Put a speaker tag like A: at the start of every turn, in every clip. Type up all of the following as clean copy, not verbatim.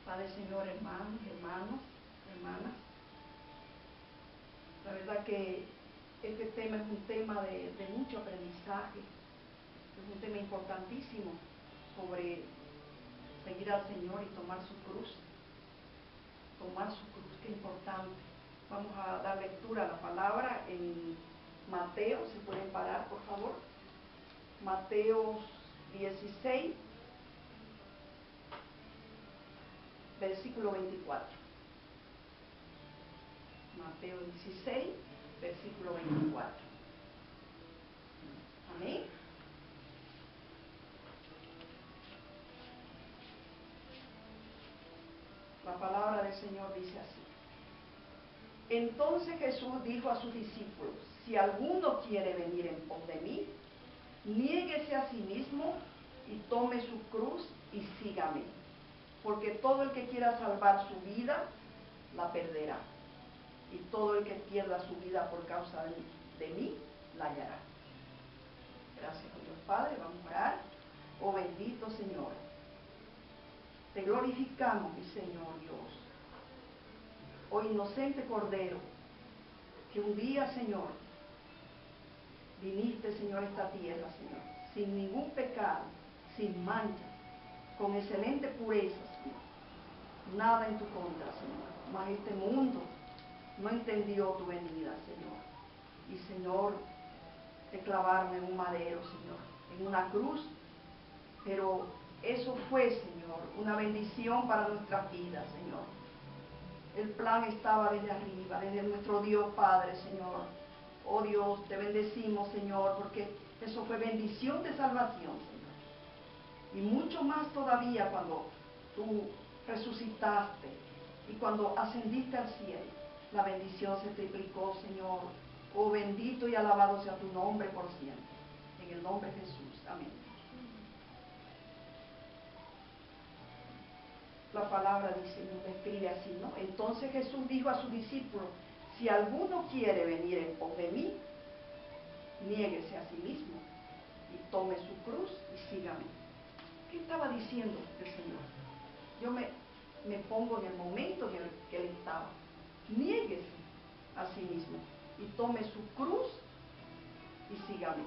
A: Padre, Señor, hermanos, hermanas. La verdad que este tema es un tema de mucho aprendizaje, es un tema importantísimo sobre seguir al Señor y tomar su cruz. Tomar su cruz, qué importante. Vamos a dar lectura a la palabra en Mateo, si pueden parar, por favor. Mateo 16, versículo 24. Mateo 16, versículo 24. Amén. La palabra del Señor dice así. Entonces Jesús dijo a sus discípulos: si alguno quiere venir en pos de mí, niéguese a sí mismo y tome su cruz y sígame. Porque todo el que quiera salvar su vida, la perderá. Y todo el que pierda su vida por causa de mí, la hallará. Gracias a Dios Padre, vamos a orar. Oh bendito Señor, te glorificamos, mi Señor Dios. Oh inocente Cordero, que un día, Señor, viniste, Señor, a esta tierra, Señor, sin ningún pecado, sin mancha, con excelente pureza, Señor. Nada en tu contra, Señor. Mas este mundo no entendió tu venida, Señor. Y, Señor, te clavaron en un madero, Señor, en una cruz. Pero eso fue, Señor, una bendición para nuestras vidas, Señor. El plan estaba desde arriba, desde nuestro Dios Padre, Señor. Oh Dios, te bendecimos, Señor, porque eso fue bendición de salvación, Señor. Y mucho más todavía cuando tú resucitaste y cuando ascendiste al cielo, la bendición se triplicó, Señor. Oh bendito y alabado sea tu nombre por siempre. En el nombre de Jesús. Amén. La palabra dice, nos describe así, ¿no? Entonces Jesús dijo a sus discípulos: si alguno quiere venir en pos de mí, niéguese a sí mismo y tome su cruz y sígame. ¿Qué estaba diciendo el Señor? Yo me pongo en el momento en el que Él estaba. Niéguese a sí mismo y tome su cruz y sígame.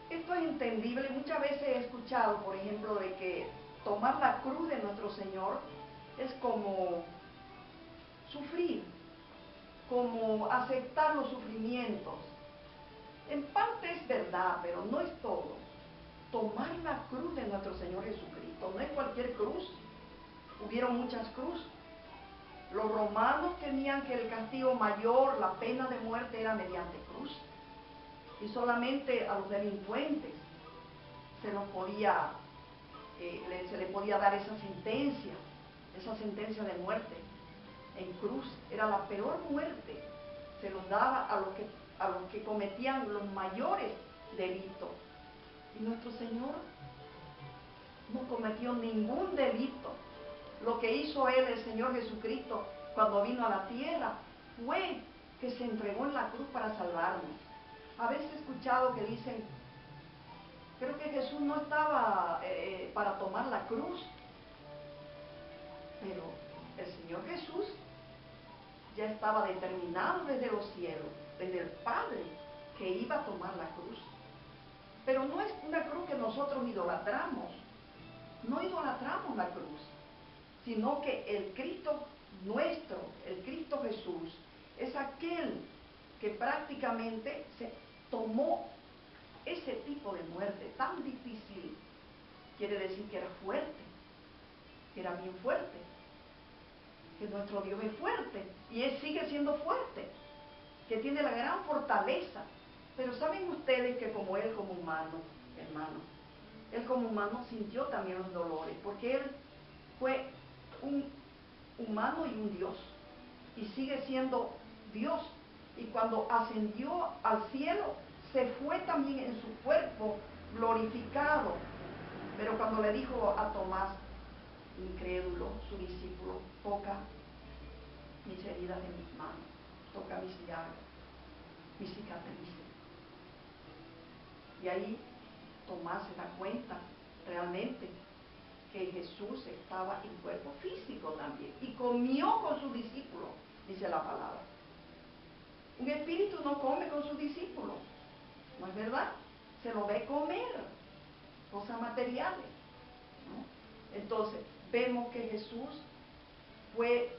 A: Esto es entendible. Muchas veces he escuchado, por ejemplo, de que tomar la cruz de nuestro Señor es como sufrir, como aceptar los sufrimientos. En parte es verdad, pero no es todo. Tomar la cruz de nuestro Señor Jesucristo no es cualquier cruz. Hubieron muchas cruces. Los romanos tenían que el castigo mayor, la pena de muerte, era mediante cruz. Y solamente a los delincuentes se le podía dar esa sentencia de muerte en cruz. Era la peor muerte. Se los daba a los que cometían los mayores delitos. Y nuestro Señor no cometió ningún delito. Lo que hizo Él, el Señor Jesucristo, cuando vino a la tierra, fue que se entregó en la cruz para salvarnos. A veces he escuchado que dicen: creo que Jesús no estaba para tomar la cruz. Pero el Señor Jesús ya estaba determinado desde los cielos, desde el Padre, que iba a tomar la cruz. Pero no es una cruz que nosotros idolatramos. No idolatramos la cruz, sino que el Cristo nuestro, el Cristo Jesús, es aquel que prácticamente se tomó ese tipo de muerte tan difícil. Quiere decir que era fuerte, que era bien fuerte, que nuestro Dios es fuerte y Él sigue siendo fuerte, que tiene la gran fortaleza. Pero saben ustedes que como Él como humano, hermano, Él como humano sintió también los dolores, porque Él fue un humano y un Dios, y sigue siendo Dios. Y cuando ascendió al cielo, se fue también en su cuerpo glorificado. Pero cuando le dijo a Tomás, incrédulo, su discípulo: toca mis heridas en mis manos, toca mis llagas, mis cicatrices. Y ahí Tomás se da cuenta realmente que Jesús estaba en cuerpo físico también y comió con sus discípulos, dice la palabra. Un espíritu no come con sus discípulos, ¿no es verdad? Se lo ve comer, cosas materiales, ¿no? Entonces, vemos que Jesús fue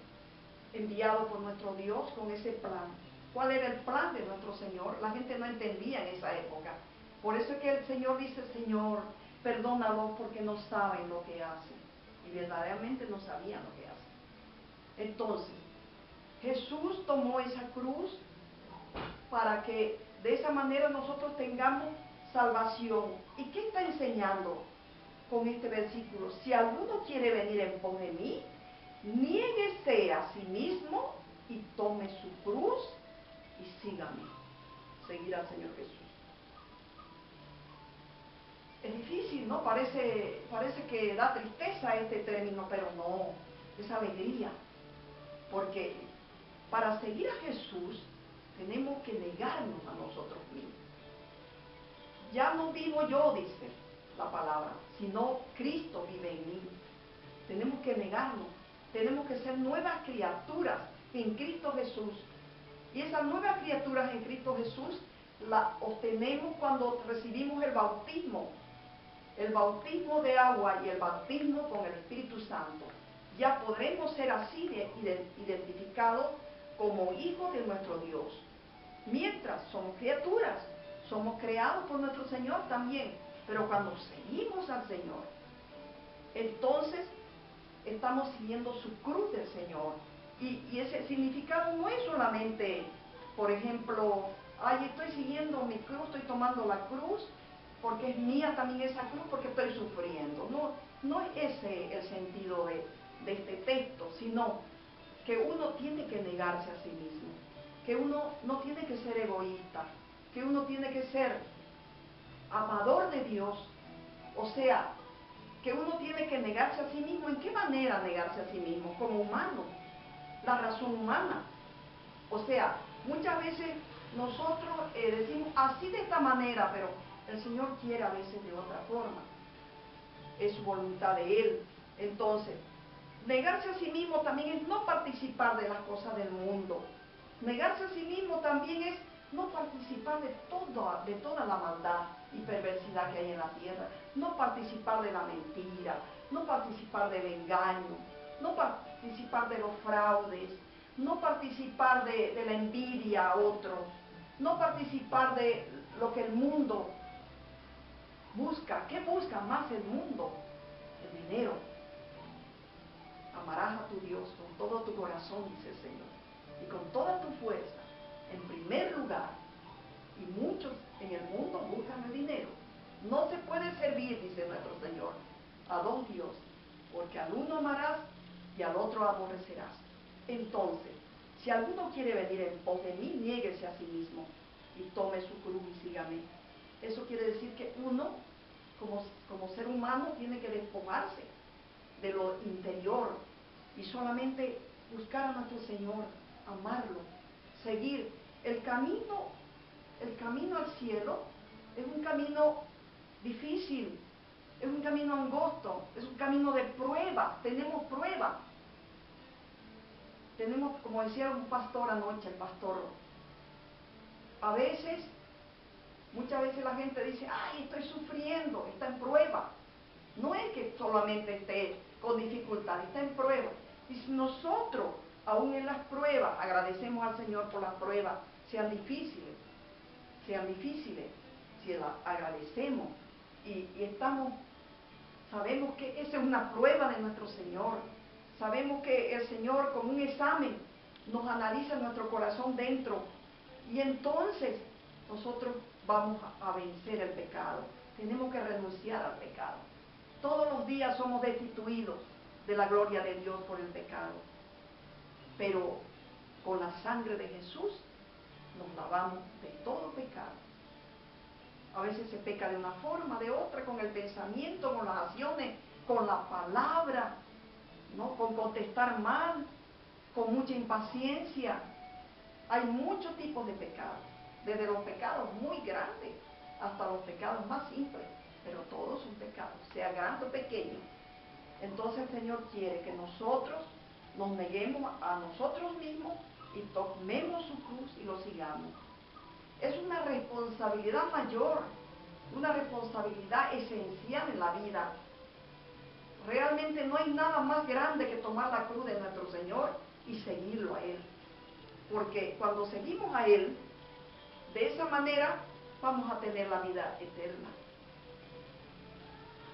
A: enviado por nuestro Dios con ese plan. ¿Cuál era el plan de nuestro Señor? La gente no entendía en esa época. Por eso es que el Señor dice, Señor, perdónalos porque no saben lo que hacen. Y verdaderamente no sabían lo que hacen. Entonces, Jesús tomó esa cruz para que de esa manera nosotros tengamos salvación. ¿Y qué está enseñando con este versículo? Si alguno quiere venir en pos de mí, niéguese a sí mismo y tome su cruz y sígame. Seguir al Señor Jesús. Es difícil, ¿no? Parece que da tristeza este término, pero no, es alegría. Porque para seguir a Jesús tenemos que negarnos a nosotros mismos. Ya no vivo yo, dice la palabra, sino Cristo vive en mí. Tenemos que negarnos, tenemos que ser nuevas criaturas en Cristo Jesús. Y esas nuevas criaturas en Cristo Jesús las obtenemos cuando recibimos el bautismo de agua y el bautismo con el Espíritu Santo. Ya podremos ser así identificados como hijos de nuestro Dios. Mientras somos criaturas, somos creados por nuestro Señor también, pero cuando seguimos al Señor, entonces estamos siguiendo su cruz del Señor. Y ese significado no es solamente, por ejemplo, ay, estoy siguiendo mi cruz, estoy tomando la cruz, porque es mía también esa cruz, porque estoy sufriendo. No es ese el sentido de este texto, sino que uno tiene que negarse a sí mismo, que uno no tiene que ser egoísta, que uno tiene que ser amador de Dios, o sea, que uno tiene que negarse a sí mismo. ¿En qué manera negarse a sí mismo? Como humano, la razón humana. O sea, muchas veces nosotros decimos así de esta manera, pero el Señor quiere a veces de otra forma. Es su voluntad de Él. Entonces, negarse a sí mismo también es no participar de las cosas del mundo. Negarse a sí mismo también es no participar de toda la maldad y perversidad que hay en la tierra. No participar de la mentira, no participar del engaño, no participar de los fraudes, no participar de la envidia a otro, no participar de lo que el mundo busca. ¿Qué busca más el mundo? El dinero. Amarás a tu Dios con todo tu corazón, dice el Señor, y con toda tu fuerza, en primer lugar. Y muchos en el mundo buscan el dinero. No se puede servir, dice nuestro Señor, a dos dioses, porque al uno amarás y al otro aborrecerás. Entonces, si alguno quiere venir en pos de mí, niéguese a sí mismo y tome su cruz y sígame. Eso quiere decir que uno, como ser humano, tiene que despojarse de lo interior y solamente buscar a nuestro Señor, amarlo, seguir el camino al cielo. Es un camino difícil, es un camino angosto, es un camino de prueba. Tenemos prueba, tenemos, como decía un pastor anoche, el pastor, a veces, muchas veces la gente dice, ay, estoy sufriendo, está en prueba. No es que solamente esté con dificultad, está en prueba. Y si nosotros, aún en las pruebas, agradecemos al Señor por las pruebas, sean difíciles, si las agradecemos y sabemos que esa es una prueba de nuestro Señor. Sabemos que el Señor, como un examen, nos analiza nuestro corazón dentro. Y entonces nosotros vamos a vencer el pecado. Tenemos que renunciar al pecado. Todos los días somos destituidos de la gloria de Dios por el pecado. Pero con la sangre de Jesús nos lavamos de todo pecado. A veces se peca de una forma, de otra, con el pensamiento, con las acciones, con la palabra, ¿no? Con contestar mal, con mucha impaciencia. Hay muchos tipos de pecados, desde los pecados muy grandes hasta los pecados más simples, pero todos son pecados, sea grande o pequeño. Entonces el Señor quiere que nosotros nos neguemos a nosotros mismos y tomemos su cruz y lo sigamos. Es una responsabilidad mayor, una responsabilidad esencial en la vida. Realmente no hay nada más grande que tomar la cruz de nuestro Señor y seguirlo a Él. Porque cuando seguimos a Él, de esa manera vamos a tener la vida eterna.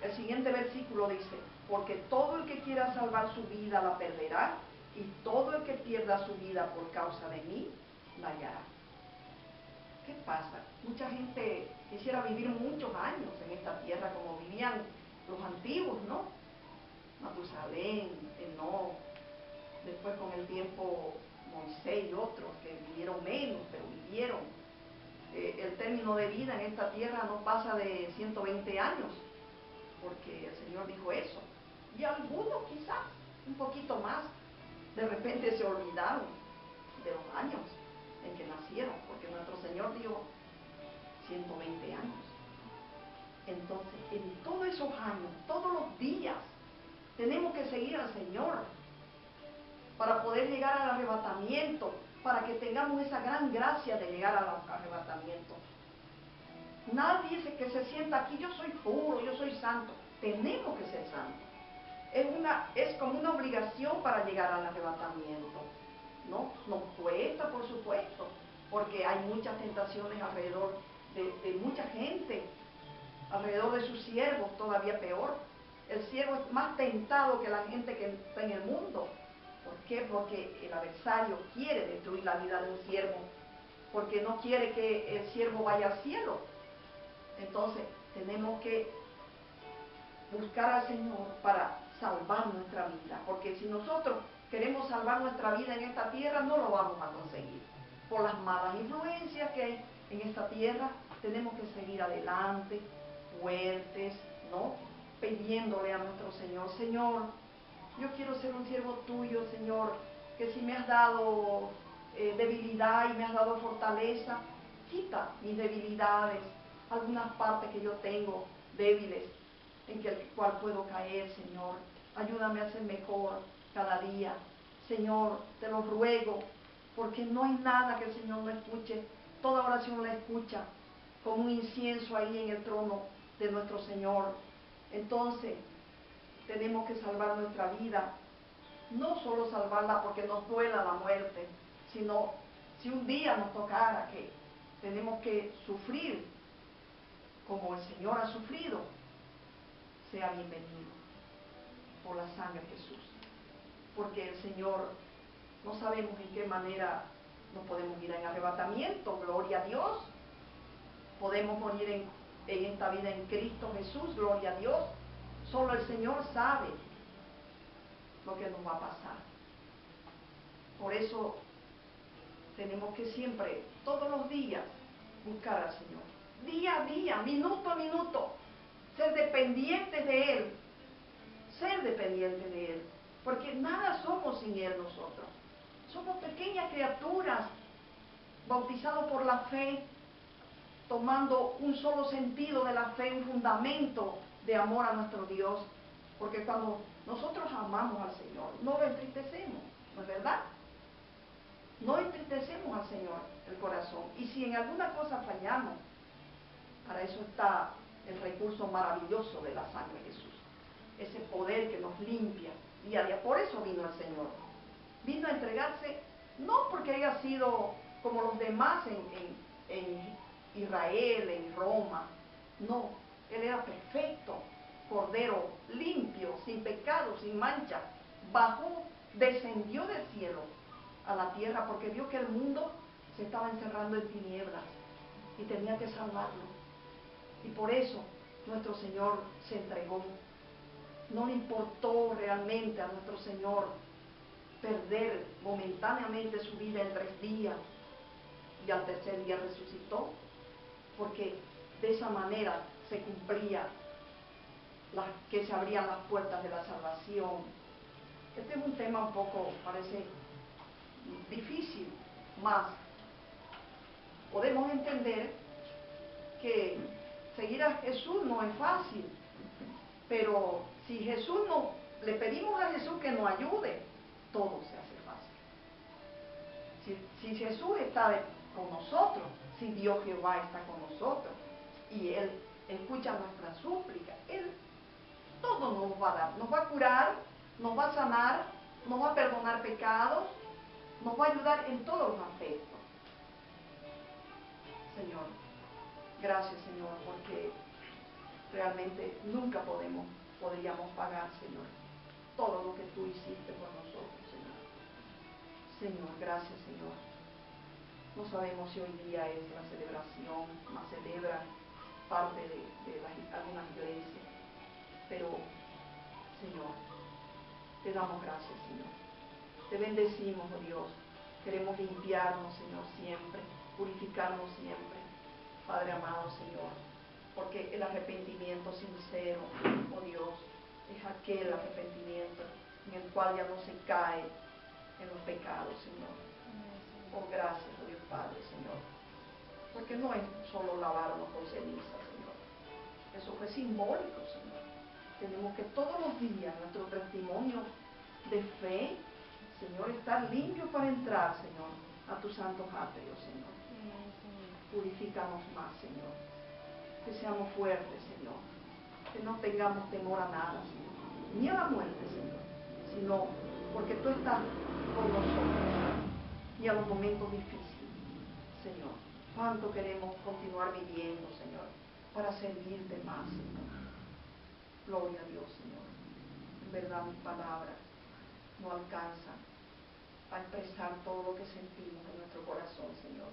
A: El siguiente versículo dice, porque todo el que quiera salvar su vida la perderá, y todo el que pierda su vida por causa de mí, la hallará. ¿Qué pasa? Mucha gente quisiera vivir muchos años en esta tierra como vivían los antiguos, ¿no? Matusalén, Enoc, después con el tiempo Moisés y otros que vivieron menos, pero vivieron. El término de vida en esta tierra no pasa de 120 años, porque el Señor dijo eso. Y algunos quizás un poquito más, de repente se olvidaron de los años en que nacieron, porque nuestro Señor dijo 120 años. Entonces, en todos esos años, todos los días, tenemos que seguir al Señor para poder llegar al arrebatamiento, para que tengamos esa gran gracia de llegar al arrebatamiento. Nadie que se sienta aquí, yo soy puro, yo soy santo. Tenemos que ser santos. Es como una obligación para llegar al arrebatamiento, ¿no? Nos cuesta, por supuesto, porque hay muchas tentaciones alrededor de mucha gente, alrededor de sus siervos, todavía peor. El siervo es más tentado que la gente que está en el mundo. ¿Por qué? Porque el adversario quiere destruir la vida de un siervo, porque no quiere que el siervo vaya al cielo. Entonces, tenemos que buscar al Señor para salvar nuestra vida, porque si nosotros queremos salvar nuestra vida en esta tierra, no lo vamos a conseguir. Por las malas influencias que hay en esta tierra, tenemos que seguir adelante, fuertes, ¿no? Pidiéndole a nuestro Señor, Señor, yo quiero ser un siervo tuyo, Señor, que si me has dado debilidad y me has dado fortaleza, quita mis debilidades, algunas partes que yo tengo débiles, en el cual puedo caer, Señor. Ayúdame a ser mejor cada día. Señor, te lo ruego, porque no hay nada que el Señor no escuche. Toda oración la escucha, como un incienso ahí en el trono de nuestro Señor. Entonces, tenemos que salvar nuestra vida. No solo salvarla porque nos duela la muerte, sino si un día nos tocara que tenemos que sufrir como el Señor ha sufrido, sea bienvenido por la sangre de Jesús. Porque el Señor, no sabemos en qué manera nos podemos ir en arrebatamiento, gloria a Dios. Podemos morir en esta vida en Cristo Jesús, gloria a Dios. Solo el Señor sabe lo que nos va a pasar. Por eso tenemos que siempre, todos los días, buscar al Señor. Día a día, minuto a minuto, ser dependientes de Él. Ser dependientes de Él. Porque nada somos sin Él nosotros. Somos pequeñas criaturas, bautizados por la fe, tomando un solo sentido de la fe, un fundamento de amor a nuestro Dios. Porque cuando nosotros amamos al Señor, no lo entristecemos, ¿no es verdad? No entristecemos al Señor el corazón. Y si en alguna cosa fallamos, para eso está el recurso maravilloso de la sangre de Jesús. Ese poder que nos limpia día a día. Por eso vino el Señor. Vino a entregarse, no porque haya sido como los demás en Israel, en Roma. No, Él era perfecto, cordero, limpio, sin pecado, sin mancha. Bajó, descendió del cielo a la tierra porque vio que el mundo se estaba encerrando en tinieblas y tenía que salvarlo. Y por eso nuestro Señor se entregó. No le importó realmente a nuestro Señor perder momentáneamente su vida en 3 días y al tercer día resucitó, porque de esa manera se cumplía que se abrían las puertas de la salvación. Este es un tema un poco, parece difícil, más podemos entender que seguir a Jesús no es fácil, pero si Jesús le pedimos a Jesús que nos ayude, todo se hace fácil. Si Jesús está con nosotros, si Dios Jehová está con nosotros, y Él escucha nuestra súplica, Él todo nos va a dar, nos va a curar, nos va a sanar, nos va a perdonar pecados, nos va a ayudar en todos los aspectos. Señor, gracias Señor, porque realmente nunca podríamos pagar, Señor, todo lo que tú hiciste por nosotros, Señor. Señor, gracias Señor. No sabemos si hoy día es la celebración, más celebran parte de algunas iglesias, pero Señor, te damos gracias, Señor. Te bendecimos, oh Dios. Queremos limpiarnos, Señor, siempre, purificarnos siempre, Padre amado, Señor, porque el arrepentimiento sincero, oh Dios, es aquel arrepentimiento en el cual ya no se cae en los pecados, Señor. Oh, gracias, oh Dios Padre, Señor, porque no es solo lavarnos con ceniza, Señor. Eso fue simbólico, Señor. Tenemos que todos los días nuestro testimonio de fe, Señor, estar limpio para entrar, Señor, a tus santos atrios, Señor. Purifícanos más, Señor. Que seamos fuertes, Señor. Que no tengamos temor a nada, Señor. Ni a la muerte, Señor, sino porque tú estás con nosotros. Y a los momentos difíciles, Señor. Cuánto queremos continuar viviendo, Señor, para servirte más, Señor. Gloria a Dios, Señor. En verdad mis palabras no alcanzan a expresar todo lo que sentimos en nuestro corazón, Señor.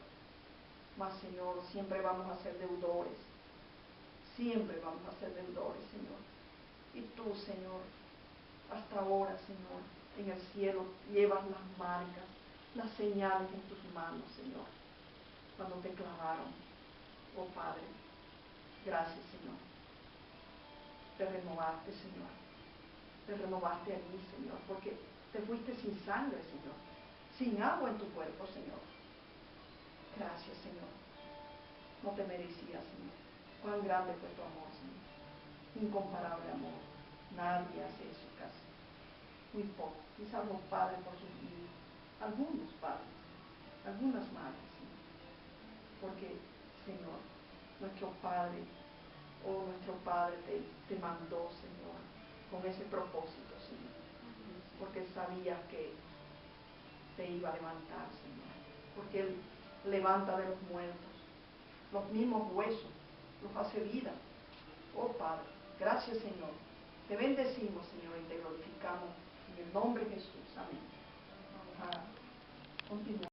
A: Mas, Señor, siempre vamos a ser deudores. Siempre vamos a ser deudores, Señor. Y tú, Señor, hasta ahora, Señor, en el cielo llevas las marcas, las señales en tus manos, Señor, cuando te clavaron. Oh Padre, gracias, Señor. Te renovaste, Señor. Te renovaste a mí, Señor, porque te fuiste sin sangre, Señor, sin agua en tu cuerpo, Señor. Gracias, Señor. No te merecías, Señor. Cuán grande fue tu amor, Señor. Incomparable amor. Nadie hace eso casi. Muy poco. Quizás los padres por sus hijos. Algunos padres. Algunas madres, Señor. Porque, Señor, nuestro Padre, nuestro Padre te mandó, Señor, con ese propósito, Señor. Porque Él sabía que te iba a levantar, Señor. Porque Él levanta de los muertos, los mismos huesos, los hace vida. Oh Padre, gracias, Señor. Te bendecimos, Señor, y te glorificamos en el nombre de Jesús. Amén. Vamos a continuar.